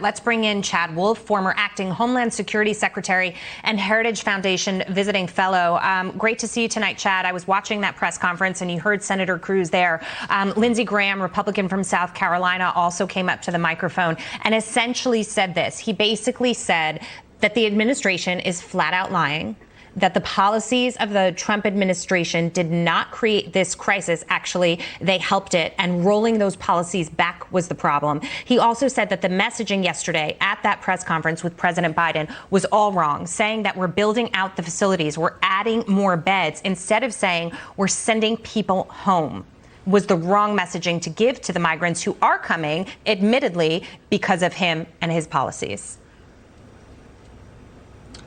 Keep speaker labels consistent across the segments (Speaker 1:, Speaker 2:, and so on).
Speaker 1: Let's bring in Chad Wolf, former acting Homeland Security Secretary and Heritage Foundation visiting fellow. Great to see you tonight, Chad. I was watching that press conference and you heard Senator Cruz there. Lindsey Graham, Republican from South Carolina, also came up to the microphone and essentially said this. He basically said that the administration is flat out lying, that the policies of the Trump administration did not create this crisis. Actually, they helped it, and rolling those policies back was the problem. He also said that the messaging yesterday at that press conference with President Biden was all wrong, saying that we're building out the facilities, we're adding more beds, instead of saying we're sending people home. Was the wrong messaging to give to the migrants who are coming, admittedly, because of him and his policies.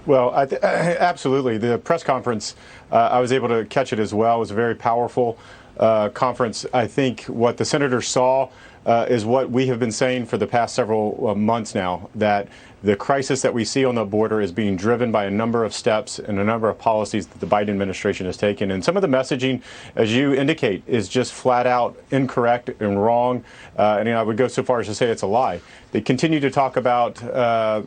Speaker 2: Well, absolutely. The press conference, I was able to catch it as well. It was a very powerful conference. I think what the senator saw is what we have been saying for the past several months now, that the crisis that we see on the border is being driven by a number of steps and a number of policies that the Biden administration has taken. And some of the messaging, as you indicate, is just flat out incorrect and wrong. And I would go so far as to say it's a lie. They continue to talk about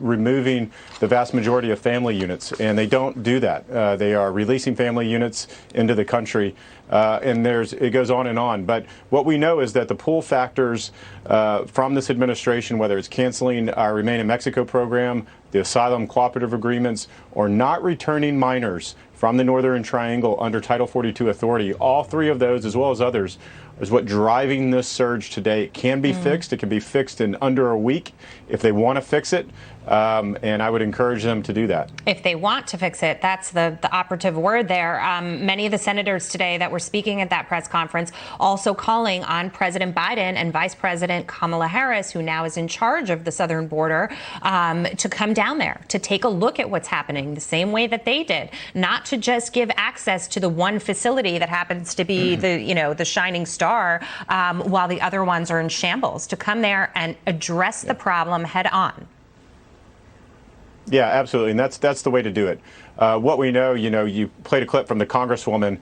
Speaker 2: removing the vast majority of family units, and they don't do that. They are releasing family units into the country, and it goes on and on. But what we know is that the pull factors from this administration, whether it's canceling our Remain in Mexico program, the asylum cooperative agreements, or not returning minors from the Northern Triangle under Title 42 authority, all three of those, as well as others, is what driving this surge today. It can be fixed. It can be fixed in under a week if they want to fix it. And I would encourage them to do that.
Speaker 1: If they want to fix it, that's the operative word there. Many of the senators today that were speaking at that press conference also calling on President Biden and Vice President Kamala Harris, who now is in charge of the southern border, to come down there, to take a look at what's happening the same way that they did, not to just give access to the one facility that happens to be the shining star, while the other ones are in shambles, to come there and address the problem head on.
Speaker 2: Yeah, absolutely. And that's the way to do it. What we know, you played a clip from the Congresswoman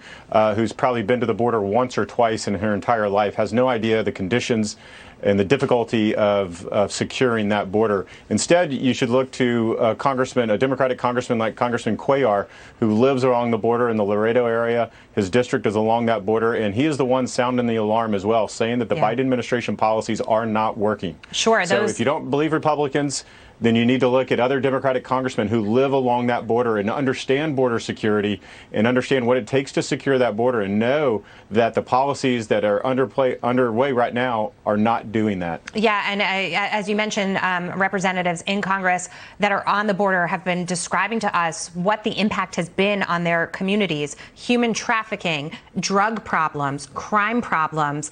Speaker 2: who's probably been to the border once or twice in her entire life, has no idea the conditions and the difficulty of securing that border. Instead, you should look to a Democratic congressman like Congressman Cuellar, who lives along the border in the Laredo area. His district is along that border, and he is the one sounding the alarm as well, saying that the Biden administration policies are not working.
Speaker 1: Sure.
Speaker 2: So if you don't believe Republicans, then you need to look at other Democratic congressmen who live along that border and understand border security and understand what it takes to secure that border, and know that the policies that are underway right now are not doing that.
Speaker 1: Yeah, and as you mentioned, representatives in Congress that are on the border have been describing to us what the impact has been on their communities: human trafficking, drug problems, crime problems.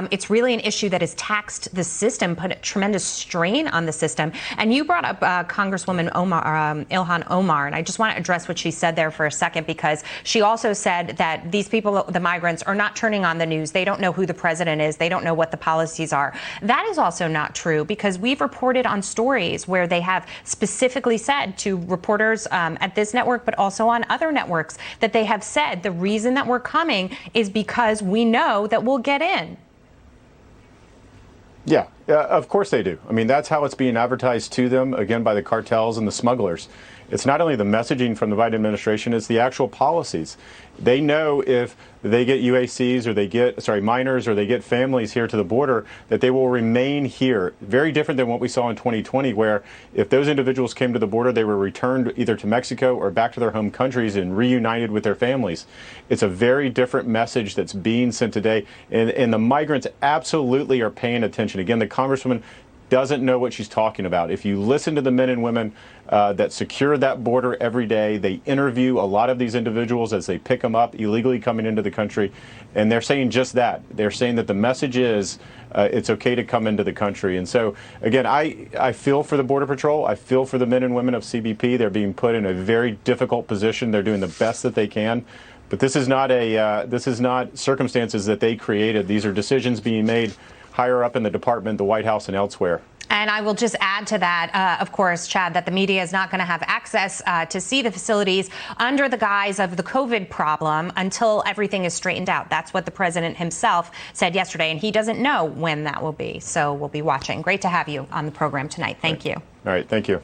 Speaker 1: It's really an issue that has taxed the system, put a tremendous strain on the system. And you brought up Congresswoman Ilhan Omar, and I just want to address what she said there for a second, because she also said that these people, the migrants, are not turning on the news. They don't know who the president is. They don't know what the policies are. That is also not true, because we've reported on stories where they have specifically said to reporters at this network, but also on other networks, that they have said the reason that we're coming is because we know that we'll get in.
Speaker 2: Yeah, of course they do. I mean, that's how it's being advertised to them, again, by the cartels and the smugglers. It's not only the messaging from the Biden administration, it's the actual policies. They know if they get UACs or they get, minors, or they get families here to the border, that they will remain here. Very different than what we saw in 2020, where if those individuals came to the border, they were returned either to Mexico or back to their home countries and reunited with their families. It's a very different message that's being sent today. And the migrants absolutely are paying attention. Again, the Congresswoman doesn't know what she's talking about. If you listen to the men and women that secure that border every day, they interview a lot of these individuals as they pick them up illegally coming into the country, and they're saying just that. They're saying that the message is it's okay to come into the country. And so, again, I feel for the Border Patrol. I feel for the men and women of CBP. They're being put in a very difficult position. They're doing the best that they can. But this is not circumstances that they created. These are decisions being made higher up in the department, the White House, and elsewhere.
Speaker 1: And I will just add to that, of course, Chad, that the media is not going to have access to see the facilities under the guise of the COVID problem until everything is straightened out. That's what the president himself said yesterday, and he doesn't know when that will be. So we'll be watching. Great to have you on the program tonight. Thank you.
Speaker 2: All right. Thank you.